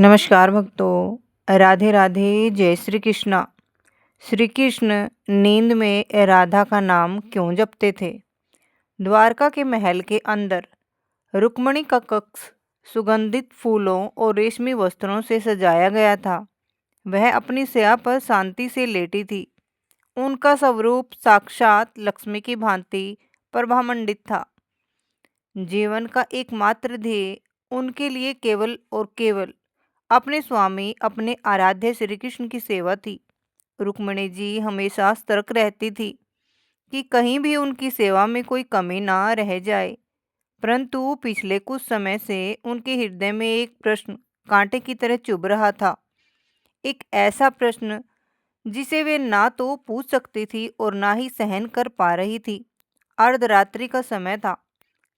नमस्कार भक्तों, राधे राधे, जय श्री कृष्णा। श्री कृष्ण नींद में राधा का नाम क्यों जपते थे? द्वारका के महल के अंदर रुक्मणी का कक्ष सुगंधित फूलों और रेशमी वस्त्रों से सजाया गया था। वह अपनी शैया पर शांति से लेटी थी। उनका स्वरूप साक्षात लक्ष्मी की भांति प्रभामंडित था। जीवन का एकमात्र ध्येय उनके लिए केवल और केवल अपने स्वामी, अपने आराध्य श्री कृष्ण की सेवा थी। रुक्मिणी जी हमेशा सतर्क रहती थी कि कहीं भी उनकी सेवा में कोई कमी ना रह जाए। परंतु पिछले कुछ समय से उनके हृदय में एक प्रश्न कांटे की तरह चुभ रहा था। एक ऐसा प्रश्न जिसे वे ना तो पूछ सकती थी और ना ही सहन कर पा रही थी। अर्धरात्रि का समय था।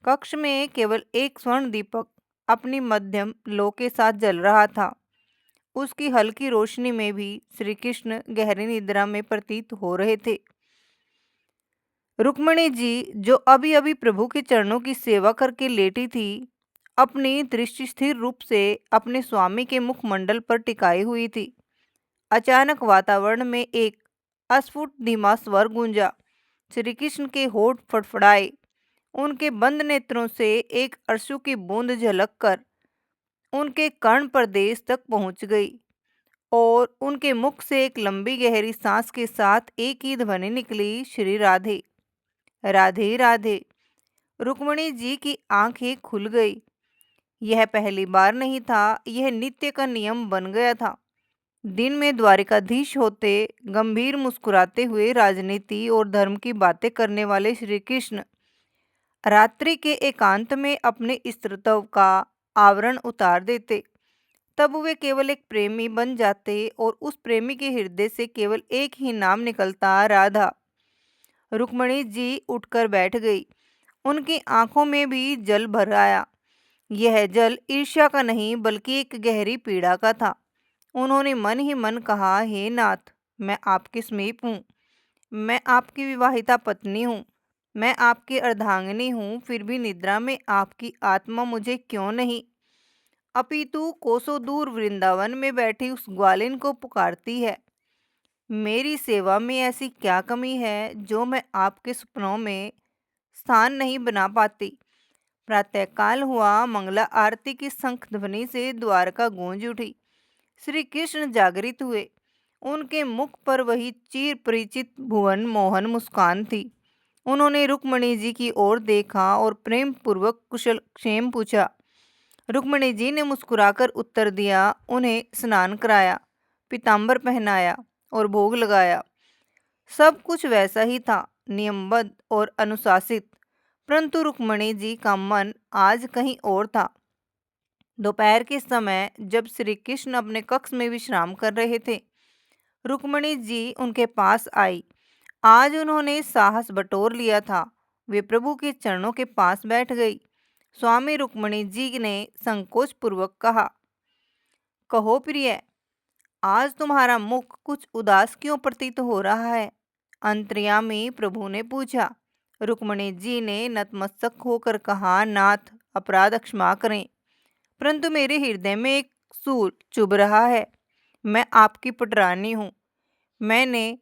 कक्ष में केवल एक स्वर्ण दीपक अपनी मध्यम लो के साथ जल रहा था। उसकी हल्की रोशनी में भी श्री कृष्ण गहरी निद्रा में प्रतीत हो रहे थे। रुक्मिणी जी, जो अभी अभी प्रभु के चरणों की सेवा करके लेटी थी, अपनी दृष्टि स्थिर रूप से अपने स्वामी के मुखमंडल पर टिकाई हुई थी। अचानक वातावरण में एक अस्फुट धीमा स्वर गूंजा। श्री कृष्ण के होठ फड़फड़ाए। उनके बंद नेत्रों से एक अश्रु की बूंद झलक कर उनके कर्ण प्रदेश तक पहुंच गई और उनके मुख से एक लंबी गहरी सांस के साथ एक ही ध्वनि निकली, श्री राधे। राधे राधे। रुक्मिणी जी की आंखें खुल गई। यह पहली बार नहीं था, यह नित्य का नियम बन गया था। दिन में द्वारिकाधीश होते, गंभीर मुस्कुराते हुए राजनीति और धर्म की बातें करने वाले श्री कृष्ण रात्रि के एकांत में अपने स्त्रीत्व का आवरण उतार देते। तब वे केवल एक प्रेमी बन जाते और उस प्रेमी के हृदय से केवल एक ही नाम निकलता, राधा। रुक्मिणी जी उठकर बैठ गई। उनकी आंखों में भी जल भर आया। यह जल ईर्ष्या का नहीं बल्कि एक गहरी पीड़ा का था। उन्होंने मन ही मन कहा, हे नाथ, मैं आपके समीप हूँ। मैं आपकी विवाहिता पत्नी हूँ। मैं आपकी अर्धांगिनी हूँ। फिर भी निद्रा में आपकी आत्मा मुझे क्यों नहीं, अपितु कोसों दूर वृंदावन में बैठी उस ग्वालिन को पुकारती है? मेरी सेवा में ऐसी क्या कमी है जो मैं आपके सपनों में स्थान नहीं बना पाती? प्रातःकाल हुआ। मंगला आरती की शंख ध्वनि से द्वारका गूंज उठी। श्री कृष्ण जागृत हुए। उनके मुख पर वही चिर परिचित भुवन मोहन मुस्कान थी। उन्होंने रुक्मिणी जी की ओर देखा और प्रेम पूर्वक कुशल क्षेम पूछा। रुक्मिणी जी ने मुस्कुराकर उत्तर दिया। उन्हें स्नान कराया, पीताम्बर पहनाया और भोग लगाया। सब कुछ वैसा ही था, नियमबद्ध और अनुशासित। परंतु रुक्मिणी जी का मन आज कहीं और था। दोपहर के समय जब श्री कृष्ण अपने कक्ष में विश्राम कर रहे थे, रुक्मिणी जी उनके पास आई। आज उन्होंने साहस बटोर लिया था। वे प्रभु के चरणों के पास बैठ गई। स्वामी, रुक्मिणी जी ने संकोच पूर्वक कहा, कहो प्रिय, आज तुम्हारा मुख कुछ उदास क्यों प्रतीत हो रहा है? अंतर्यामी प्रभु ने पूछा। रुक्मिणी जी ने नतमस्तक होकर कहा, नाथ, अपराध क्षमा करें, परंतु मेरे हृदय में एक सूल चुभ रहा है। मैं आपकी पुटरानी हूँ। मैंने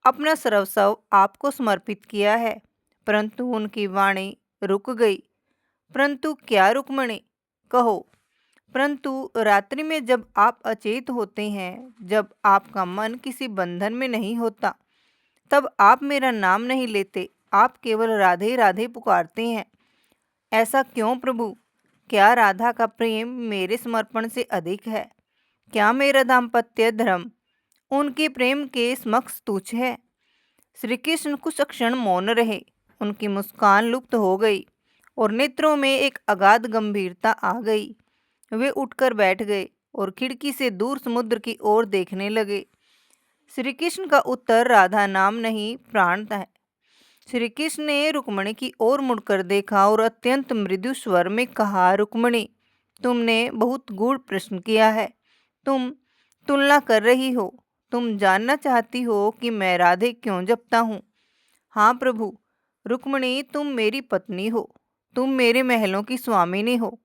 अपना सर्वस्व आपको समर्पित किया है। परंतु उनकी वाणी रुक गई। परंतु क्या रुक्मिणी? कहो। परंतु रात्रि में जब आप अचेत होते हैं, जब आपका मन किसी बंधन में नहीं होता, तब आप मेरा नाम नहीं लेते, आप केवल राधे राधे पुकारते हैं। ऐसा क्यों प्रभु? क्या राधा का प्रेम मेरे समर्पण से अधिक है? क्या मेरा दाम्पत्य धर्म उनके प्रेम के समक्ष तुच्छ है? श्री कृष्ण कुछ क्षण मौन रहे। उनकी मुस्कान लुप्त हो गई और नेत्रों में एक अगाध गंभीरता आ गई। वे उठकर बैठ गए और खिड़की से दूर समुद्र की ओर देखने लगे। श्री कृष्ण का उत्तर राधा नाम नहीं, प्राण है। श्री कृष्ण ने रुक्मिणी की ओर मुड़कर देखा और अत्यंत मृदु स्वर में कहा, रुक्मिणी, तुमने बहुत गूढ़ प्रश्न किया है। तुम तुलना कर रही हो। तुम जानना चाहती हो कि मैं राधे क्यों जपता हूँ। हाँ प्रभु। रुक्मिणी, तुम मेरी पत्नी हो। तुम मेरे महलों की स्वामिनी हो।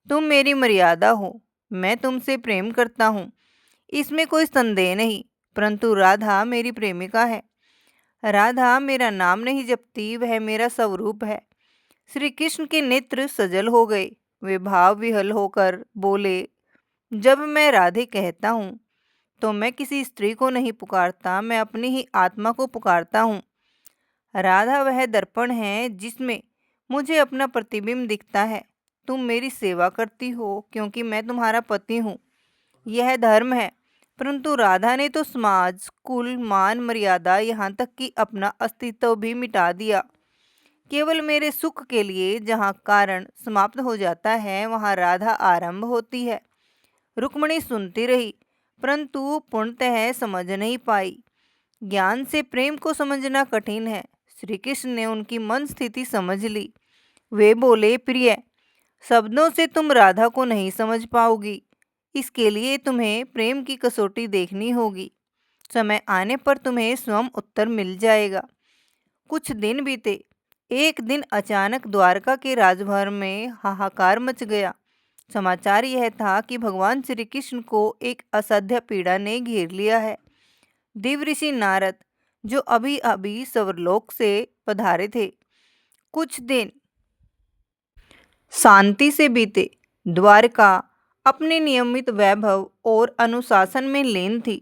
तुम मेरी मर्यादा हो। मैं तुमसे प्रेम करता हूँ, इसमें कोई संदेह नहीं, परंतु राधा मेरी प्रेमिका है। राधा मेरा नाम नहीं जपती, वह मेरा स्वरूप है। श्री कृष्ण के नेत्र सजल हो गए। वे भाव विहल होकर बोले, जब मैं राधे कहता हूँ तो मैं किसी स्त्री को नहीं पुकारता, मैं अपनी ही आत्मा को पुकारता हूँ। राधा वह दर्पण है जिसमें मुझे अपना प्रतिबिंब दिखता है। तुम मेरी सेवा करती हो क्योंकि मैं तुम्हारा पति हूँ, यह धर्म है। परंतु राधा ने तो समाज, कुल, मान, मर्यादा, यहाँ तक कि अपना अस्तित्व भी मिटा दिया। केवल मेरे सुख के लिए जहाँ कारण समाप्त हो जाता है वहाँ राधा आरंभ होती है। रुक्मणी सुनती रही, परंतु पूर्णतः समझ नहीं पाई। ज्ञान से प्रेम को समझना कठिन है। श्री कृष्ण ने उनकी मन स्थिति समझ ली। वे बोले, प्रिय, शब्दों से तुम राधा को नहीं समझ पाओगी। इसके लिए तुम्हें प्रेम की कसौटी देखनी होगी। समय आने पर तुम्हें स्वयं उत्तर मिल जाएगा। कुछ दिन बीते। एक दिन अचानक द्वारका के राजभवन में हाहाकार मच गया। समाचार यह था कि भगवान श्री कृष्ण को एक असाध्य पीड़ा ने घेर लिया है। देवऋषि नारद, जो अभी अभी स्वर्गलोक से पधारे थे, कुछ दिन शांति से बीते। द्वारका अपने नियमित वैभव और अनुशासन में लीन थी,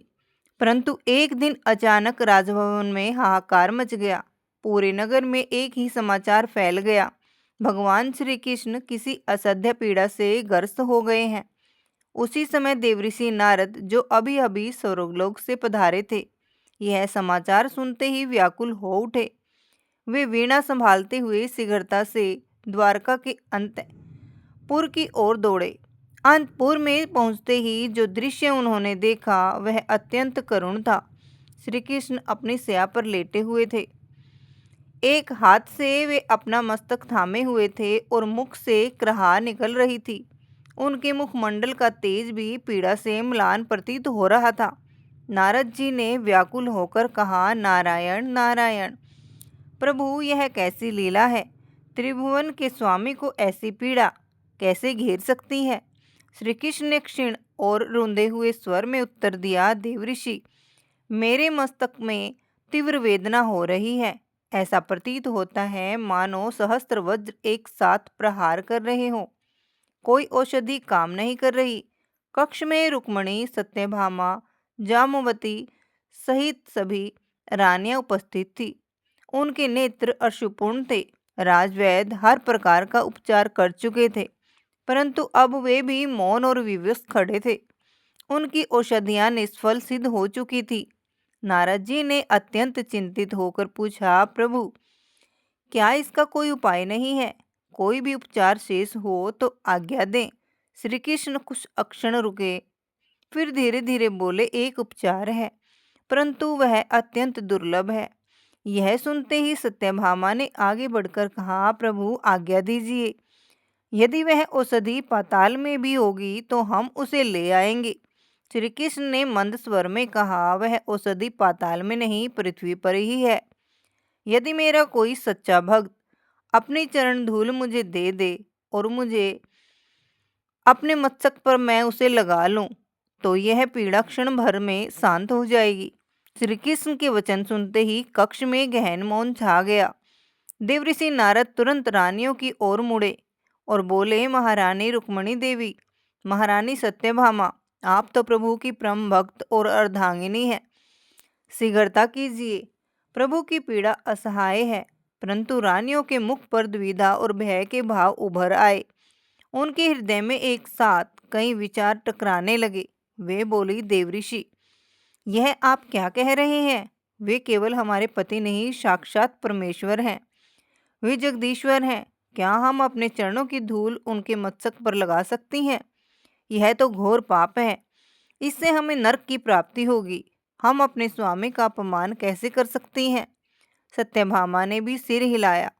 परंतु एक दिन अचानक राजभवन में हाहाकार मच गया। पूरे नगर में एक ही समाचार फैल गया, भगवान श्री कृष्ण किसी असाध्य पीड़ा से ग्रस्त हो गए हैं। उसी समय देवऋषि नारद, जो अभी अभी स्वर्गलोक से पधारे थे, यह समाचार सुनते ही व्याकुल हो उठे। वे वीणा संभालते हुए शीघ्रता से द्वारका के अंतपुर की ओर दौड़े। अंतपुर में पहुंचते ही जो दृश्य उन्होंने देखा वह अत्यंत करुण था। श्री कृष्ण अपनी शैया पर लेटे हुए थे। एक हाथ से वे अपना मस्तक थामे हुए थे और मुख से कृहा निकल रही थी। उनके मुखमंडल का तेज भी पीड़ा से म्लान प्रतीत हो रहा था। नारद जी ने व्याकुल होकर कहा, नारायण नारायण, प्रभु यह कैसी लीला है। त्रिभुवन के स्वामी को ऐसी पीड़ा कैसे घेर सकती है। श्री कृष्ण ने क्षीण और रुंधे हुए स्वर में उत्तर दिया, देवऋषि, मेरे मस्तक में तीव्र वेदना हो रही है। ऐसा प्रतीत होता है मानो सहस्त्र वज्र एक साथ प्रहार कर रहे हो। कोई औषधि काम नहीं कर रही। कक्ष में रुक्मणी, सत्यभामा, जामवती सहित सभी रानियां उपस्थित थी। उनके नेत्र अश्रुपूर्ण थे। राजवैद्य हर प्रकार का उपचार कर चुके थे, परंतु अब वे भी मौन और विवश खड़े थे। उनकी औषधियां निष्फल सिद्ध हो चुकी थी। नारद जी ने अत्यंत चिंतित होकर पूछा, प्रभु क्या इसका कोई उपाय नहीं है। कोई भी उपचार शेष हो तो आज्ञा दें। श्री कृष्ण कुछ अक्षण रुके, फिर धीरे धीरे बोले, एक उपचार है, परंतु वह अत्यंत दुर्लभ है। यह सुनते ही सत्यभामा ने आगे बढ़कर कहा, प्रभु आज्ञा दीजिए। यदि वह औषधि पाताल में भी होगी तो हम उसे ले आएंगे। श्री कृष्ण ने मंद स्वर में कहा, वह औषधि पाताल में नहीं, पृथ्वी पर ही है। यदि मेरा कोई सच्चा भक्त अपनी चरण धूल मुझे दे दे और मुझे अपने मस्तक पर मैं उसे लगा लूं, तो यह पीड़ा क्षण भर में शांत हो जाएगी। श्री कृष्ण के वचन सुनते ही कक्ष में गहन मौन छा गया। देवऋषि नारद तुरंत रानियों की ओर मुड़े और बोले, महारानी रुक्मणी देवी, महारानी सत्यभामा, आप तो प्रभु की परम भक्त और अर्धांगिनी है। शीघ्रता कीजिए, प्रभु की पीड़ा असहाय है। परंतु रानियों के मुख पर द्विधा और भय के भाव उभर आए। उनके हृदय में एक साथ कई विचार टकराने लगे। वे बोली, देवऋषि, यह आप क्या कह रहे हैं। वे केवल हमारे पति नहीं, साक्षात परमेश्वर हैं। वे जगदीश्वर हैं। क्या हम अपने चरणों की धूल उनके मस्तक पर लगा सकती हैं। यह तो घोर पाप है। इससे हमें नरक की प्राप्ति होगी। हम अपने स्वामी का अपमान कैसे कर सकती हैं। सत्यभामा ने भी सिर हिलाया।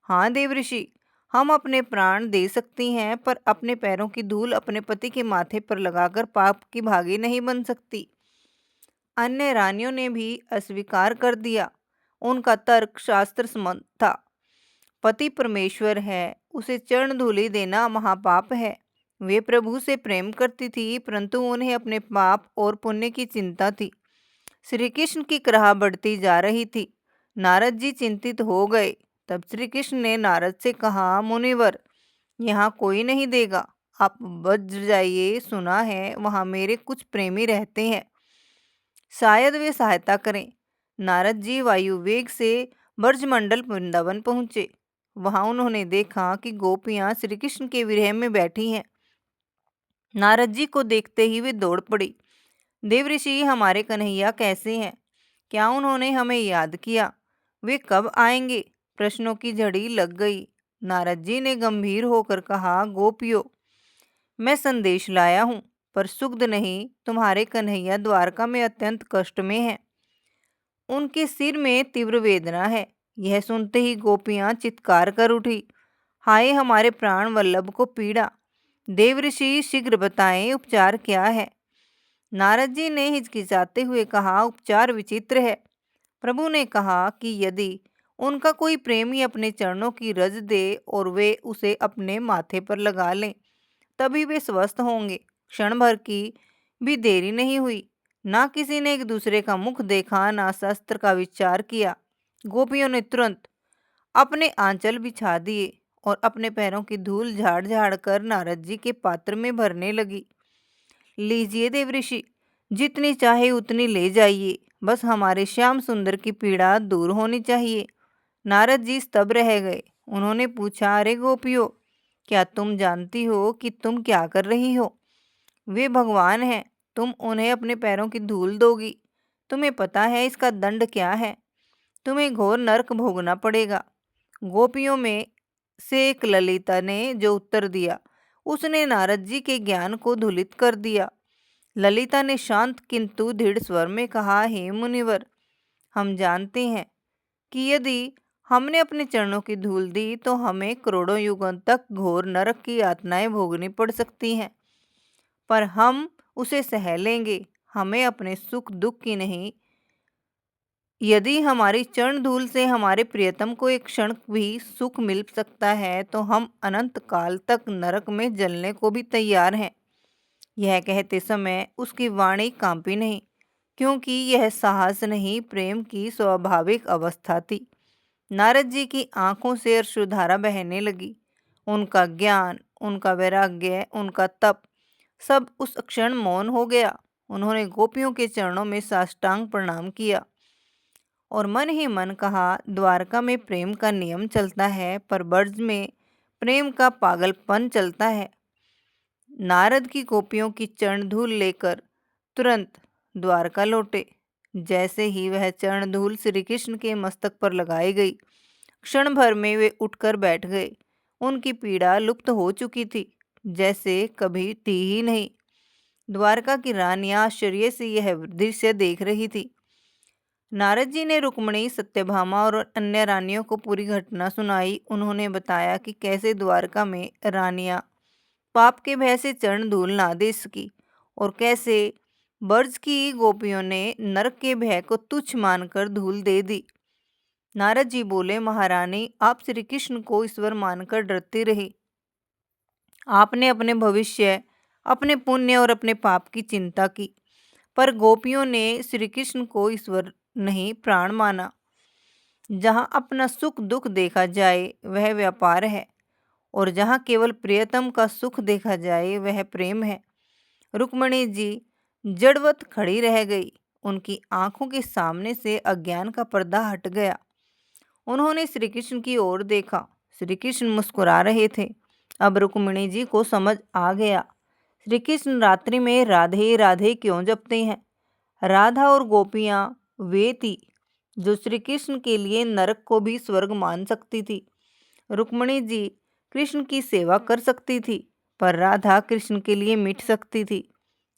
हाँ देवऋषि, हम अपने प्राण दे सकती हैं, पर अपने पैरों की धूल अपने पति के माथे पर लगाकर पाप की भागी नहीं बन सकती। अन्य रानियों ने भी अस्वीकार कर दिया। उनका तर्क शास्त्र सम्मत था। पति परमेश्वर है, उसे चरण धूलि देना महापाप है। वे प्रभु से प्रेम करती थी, परंतु उन्हें अपने पाप और पुण्य की चिंता थी। श्री कृष्ण की कराह बढ़ती जा रही थी। नारद जी चिंतित हो गए। तब श्री कृष्ण ने नारद से कहा, मुनिवर, यहाँ कोई नहीं देगा, आप वज्र जाइए। सुना है वहाँ मेरे कुछ प्रेमी रहते हैं, शायद वे सहायता करें। नारद जी वायु वेग से ब्रजमंडल वृंदावन पहुंचे। वहां उन्होंने देखा कि गोपियां श्री कृष्ण के विरह में बैठी हैं। नारद जी को देखते ही वे दौड़ पड़ी। देवऋषि, हमारे कन्हैया कैसे हैं? क्या उन्होंने हमें याद किया? वे कब आएंगे? प्रश्नों की झड़ी लग गई। नारद जी ने गंभीर होकर कहा, गोपियों, मैं संदेश लाया हूँ, पर सुग्ध नहीं। तुम्हारे कन्हैया द्वारका में अत्यंत कष्ट में हैं। उनके सिर में तीव्र वेदना है। यह सुनते ही गोपियां चित्कार कर उठी, हाय हमारे प्राण वल्लभ को पीड़ा। देवऋषि, शीघ्र बताएं उपचार क्या है? नारद जी ने हिचकिचाते हुए कहा, उपचार विचित्र है। प्रभु ने कहा कि यदि उनका कोई प्रेमी अपने चरणों की रज दे और वे उसे अपने माथे पर लगा लें, तभी वे स्वस्थ होंगे। क्षण भर की भी देरी नहीं हुई। ना किसी ने एक दूसरे का मुख देखा, ना शस्त्र का विचार किया। गोपियों ने तुरंत अपने आंचल बिछा दिए और अपने पैरों की धूल झाड़ झाड़ कर नारद जी के पात्र में भरने लगी। लीजिए देवऋषि, जितनी चाहे उतनी ले जाइए, बस हमारे श्याम सुंदर की पीड़ा दूर होनी चाहिए। नारद जी स्तब्ध रह गए। उन्होंने पूछा, अरे गोपियों, क्या तुम जानती हो कि तुम क्या कर रही हो? वे भगवान हैं, तुम उन्हें अपने पैरों की धूल दोगी। तुम्हें पता है इसका दंड क्या है? तुम्हें घोर नरक भोगना पड़ेगा। गोपियों में से एक ललिता ने जो उत्तर दिया, उसने नारद जी के ज्ञान को धूलित कर दिया। ललिता ने शांत किंतु दृढ़ स्वर में कहा, हे मुनिवर, हम जानते हैं कि यदि हमने अपने चरणों की धूल दी तो हमें करोड़ों युगों तक घोर नरक की यातनाएं भोगनी पड़ सकती हैं, पर हम उसे सह लेंगे। हमें अपने सुख दुख की नहीं। यदि हमारी चरण धूल से हमारे प्रियतम को एक क्षण भी सुख मिल सकता है तो हम अनंत काल तक नरक में जलने को भी तैयार हैं। यह कहते समय उसकी वाणी कांपी नहीं, क्योंकि यह साहस नहीं, प्रेम की स्वाभाविक अवस्था थी। नारद जी की आंखों से अश्रुधारा बहने लगी। उनका ज्ञान, उनका वैराग्य, उनका तप, सब उस क्षण मौन हो गया। उन्होंने गोपियों के चरणों में साष्टांग प्रणाम किया और मन ही मन कहा, द्वारका में प्रेम का नियम चलता है, पर ब्रज में प्रेम का पागलपन चलता है। नारद की गोपियों की चरण धूल लेकर तुरंत द्वारका लौटे। जैसे ही वह चरण धूल श्री कृष्ण के मस्तक पर लगाई गई, क्षण भर में वे उठकर बैठ गए। उनकी पीड़ा लुप्त हो चुकी थी, जैसे कभी थी ही नहीं। द्वारका की रानियां आश्चर्य से यह दृश्य देख रही थी। नारद जी ने रुक्मिणी, सत्यभामा और अन्य रानियों को पूरी घटना सुनाई। उन्होंने बताया कि कैसे द्वारका में रानियां पाप के भय से चरण धूल ना दे सकी और कैसे ब्रज की गोपियों ने नरक के भय को तुच्छ मानकर धूल दे दी। नारद जी बोले, महारानी, आप श्री कृष्ण को ईश्वर मानकर डरती रही। आपने अपने भविष्य, अपने पुण्य और अपने पाप की चिंता की, पर गोपियों ने श्री कृष्ण को ईश्वर नहीं, प्राण माना। जहाँ अपना सुख दुख देखा जाए वह व्यापार है, और जहाँ केवल प्रियतम का सुख देखा जाए वह प्रेम है। रुक्मिणी जी जड़वत खड़ी रह गई। उनकी आंखों के सामने से अज्ञान का पर्दा हट गया। उन्होंने श्री कृष्ण की ओर देखा। श्री कृष्ण मुस्कुरा रहे थे। अब रुक्मिणी जी को समझ आ गया, श्री कृष्ण रात्रि में राधे राधे क्यों जपते हैं। राधा और गोपियां वे थी जो श्री कृष्ण के लिए नरक को भी स्वर्ग मान सकती थी। रुक्मिणी जी कृष्ण की सेवा कर सकती थी, पर राधा कृष्ण के लिए मिट सकती थी।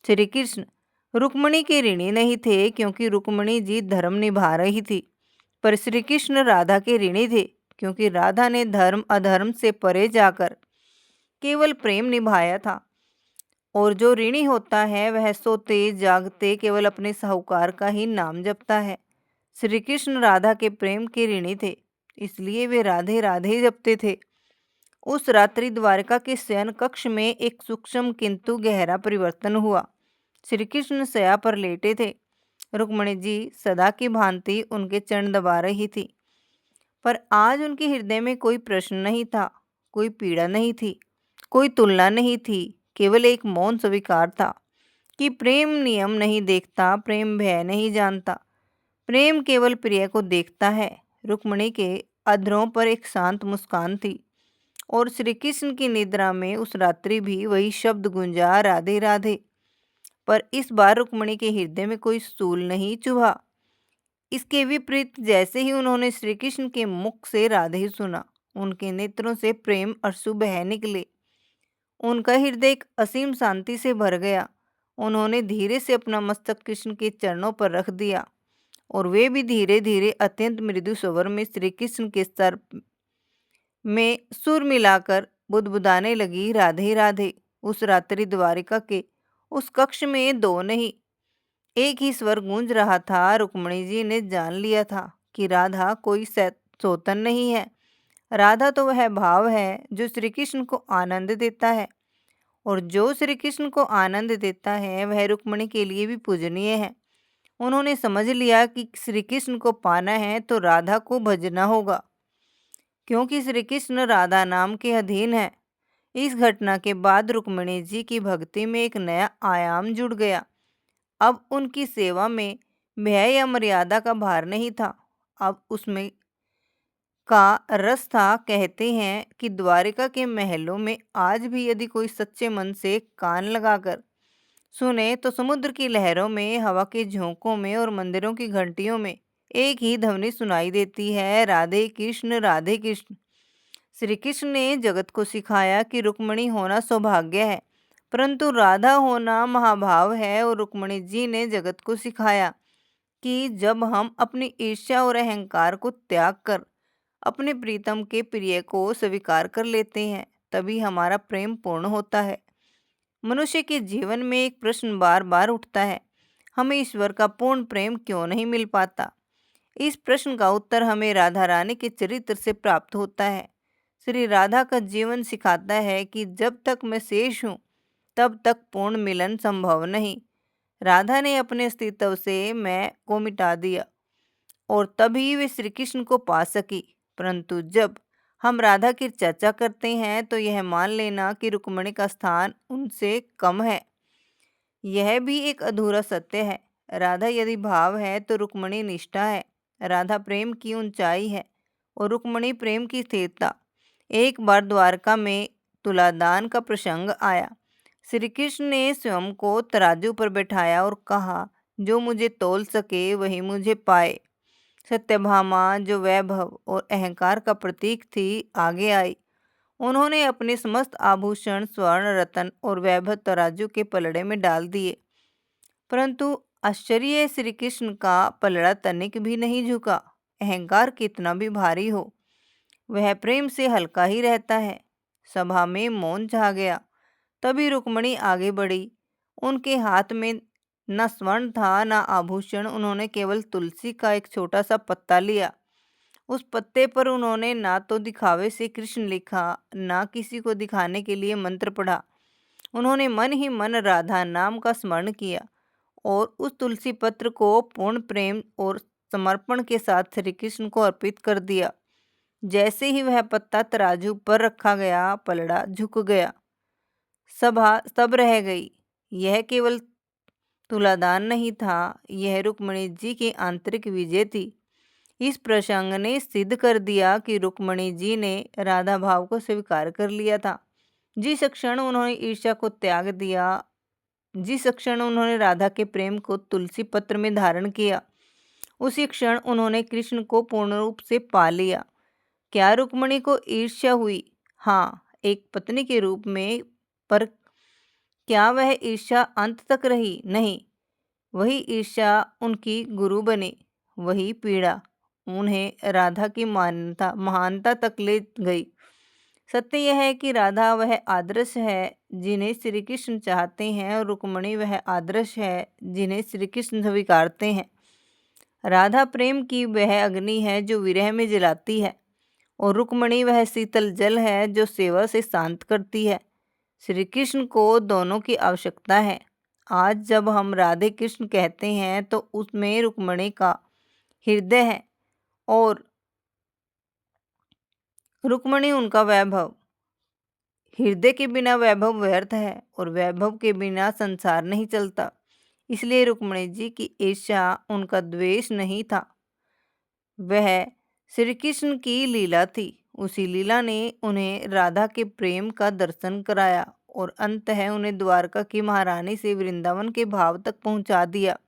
श्री कृष्ण रुक्मिणी के ऋणी नहीं थे, क्योंकि रुक्मिणी जी धर्म निभा रही थी, पर श्री कृष्ण राधा के ऋणी थे, क्योंकि राधा ने धर्म अधर्म से परे जाकर केवल प्रेम निभाया था। और जो ऋणी होता है वह सोते जागते केवल अपने साहूकार का ही नाम जपता है। श्री कृष्ण राधा के प्रेम के ऋणी थे, इसलिए वे राधे राधे जपते थे। उस रात्रि द्वारिका के शयन कक्ष में एक सूक्ष्म किंतु गहरा परिवर्तन हुआ। श्री कृष्ण शया पर लेटे थे। रुक्मिणी जी सदा की भांति उनके चरण दबा रही थी, पर आज उनके हृदय में कोई प्रश्न नहीं था, कोई पीड़ा नहीं थी, कोई तुलना नहीं थी। केवल एक मौन स्वीकार था कि प्रेम नियम नहीं देखता, प्रेम भय नहीं जानता, प्रेम केवल प्रिय को देखता है। रुक्मिणी के अधरों पर एक शांत मुस्कान थी और श्री कृष्ण की निद्रा में उस रात्रि भी वही शब्द गूंजा, राधे राधे। पर इस बार रुक्मिणी के हृदय में कोई स्थूल नहीं चुभा। इसके विपरीत जैसे ही उन्होंने श्री कृष्ण के मुख से राधे सुना, उनके नेत्रों से प्रेम अश्रु बह निकले। उनका हृदय एक असीम शांति से भर गया। उन्होंने धीरे से अपना मस्तक कृष्ण के चरणों पर रख दिया और वे भी धीरे धीरे अत्यंत मृदु स्वर में श्री कृष्ण के सर में सुर मिलाकर बुदबुदाने लगी, राधे राधे। उस रात्रि द्वारिका के उस कक्ष में दो नहीं, एक ही स्वर गूंज रहा था। रुक्मिणी जी ने जान लिया था कि राधा कोई सौतन नहीं है। राधा तो वह भाव है जो श्री कृष्ण को आनंद देता है, और जो श्री कृष्ण को आनंद देता है वह रुक्मिणी के लिए भी पूजनीय है। उन्होंने समझ लिया कि श्री कृष्ण को पाना है तो राधा को भजना होगा, क्योंकि श्री कृष्ण राधा नाम के अधीन है। इस घटना के बाद रुक्मिणी जी की भक्ति में एक नया आयाम जुड़ गया। अब उनकी सेवा में भय या मर्यादा का भार नहीं था, अब उसमें का रस था। कहते हैं कि द्वारिका के महलों में आज भी यदि कोई सच्चे मन से कान लगाकर सुने तो समुद्र की लहरों में, हवा के झोंकों में और मंदिरों की घंटियों में एक ही ध्वनि सुनाई देती है, राधे कृष्ण राधे कृष्ण। श्री कृष्ण ने जगत को सिखाया कि रुक्मिणी होना सौभाग्य है, परंतु राधा होना महाभाव है। और रुक्मिणी जी ने जगत को सिखाया कि जब हम अपनी ईर्ष्या और अहंकार को त्याग कर अपने प्रीतम के प्रिय को स्वीकार कर लेते हैं, तभी हमारा प्रेम पूर्ण होता है। मनुष्य के जीवन में एक प्रश्न बार बार उठता है, हमें ईश्वर का पूर्ण प्रेम क्यों नहीं मिल पाता? इस प्रश्न का उत्तर हमें राधा रानी के चरित्र से प्राप्त होता है। श्री राधा का जीवन सिखाता है कि जब तक मैं शेष हूँ तब तक पूर्ण मिलन संभव नहीं। राधा ने अपने अस्तित्व से मैं को मिटा दिया और तभी वे श्री कृष्ण को पा सकी। परंतु जब हम राधा की चर्चा करते हैं तो यह मान लेना कि रुक्मिणी का स्थान उनसे कम है, यह भी एक अधूरा सत्य है। राधा यदि भाव है तो रुक्मिणी निष्ठा है। राधा प्रेम की ऊंचाई है और रुक्मिणी प्रेम की स्थिरता। एक बार द्वारका में तुलादान का प्रसंग आया। श्री कृष्ण ने स्वयं को तराजू पर बैठाया और कहा, जो मुझे तौल सके वही मुझे पाए। सत्यभामा जो वैभव और अहंकार का प्रतीक थी, आगे आई। उन्होंने अपने समस्त आभूषण, स्वर्ण, रत्न और वैभव तराजू के पलड़े में डाल दिए, परंतु आश्चर्य, श्री कृष्ण का पलड़ा तनिक भी नहीं झुका। अहंकार कितना भी भारी हो, वह प्रेम से हल्का ही रहता है। सभा में मौन छा गया। तभी रुक्मिणी आगे बढ़ी। उनके हाथ में न स्वर्ण था न आभूषण। उन्होंने केवल तुलसी का एक छोटा सा पत्ता लिया। उस पत्ते पर उन्होंने ना तो दिखावे से कृष्ण लिखा, ना किसी को दिखाने के लिए मंत्र पढ़ा। उन्होंने मन ही मन राधा नाम का स्मरण किया और उस तुलसी पत्र को पूर्ण प्रेम और समर्पण के साथ श्री कृष्ण को अर्पित कर दिया। जैसे ही वह पत्ता तराजू पर रखा गया, पलड़ा झुक गया, सभा स्तब्ध रह गई। यह केवल तुलादान नहीं था, यह रुक्मिणी जी की आंतरिक विजय थी। इस प्रसंग ने सिद्ध कर दिया कि रुक्मिणी जी ने राधा भाव को स्वीकार कर लिया था। जिस क्षण उन्होंने ईर्ष्या को त्याग दिया, जिस क्षण उन्होंने राधा के प्रेम को तुलसी पत्र में धारण किया, उसी क्षण उन्होंने कृष्ण को पूर्ण रूप से पा लिया। क्या रुक्मिणी को ईर्ष्या हुई? हाँ, एक पत्नी के रूप में, पर क्या वह ईर्ष्या अंत तक रही? नहीं, वही ईर्ष्या उनकी गुरु बनी। वही पीड़ा उन्हें राधा की महानता तक ले गई। सत्य यह है कि राधा वह आदर्श है जिन्हें श्री कृष्ण चाहते हैं और रुक्मिणी वह आदर्श है जिन्हें श्री कृष्ण स्वीकारते हैं। राधा प्रेम की वह अग्नि है जो विरह में जलाती है और रुक्मणी वह शीतल जल है जो सेवा से शांत करती है। श्री कृष्ण को दोनों की आवश्यकता है। आज जब हम राधे कृष्ण कहते हैं तो उसमें रुक्मणी का हृदय है और रुक्मणी उनका वैभव। हृदय के बिना वैभव व्यर्थ है और वैभव के बिना संसार नहीं चलता। इसलिए रुक्मणी जी की ईर्ष्या उनका द्वेष नहीं था, वह श्री कृष्ण की लीला थी। उसी लीला ने उन्हें राधा के प्रेम का दर्शन कराया और अंततः उन्हें द्वारका की महारानी से वृंदावन के भाव तक पहुंचा दिया।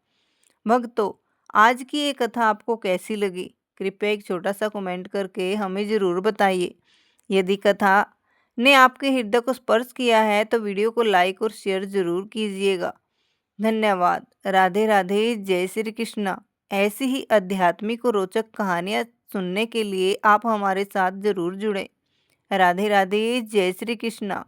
भक्तों, आज की ये कथा आपको कैसी लगी? कृपया एक छोटा सा कमेंट करके हमें ज़रूर बताइए। यदि कथा ने आपके हृदय को स्पर्श किया है तो वीडियो को लाइक और शेयर ज़रूर कीजिएगा। धन्यवाद। राधे राधे। जय श्री कृष्णा। ऐसी ही आध्यात्मिक और रोचक कहानियाँ सुनने के लिए आप हमारे साथ ज़रूर जुड़ें। राधे राधे। जय श्री कृष्णा।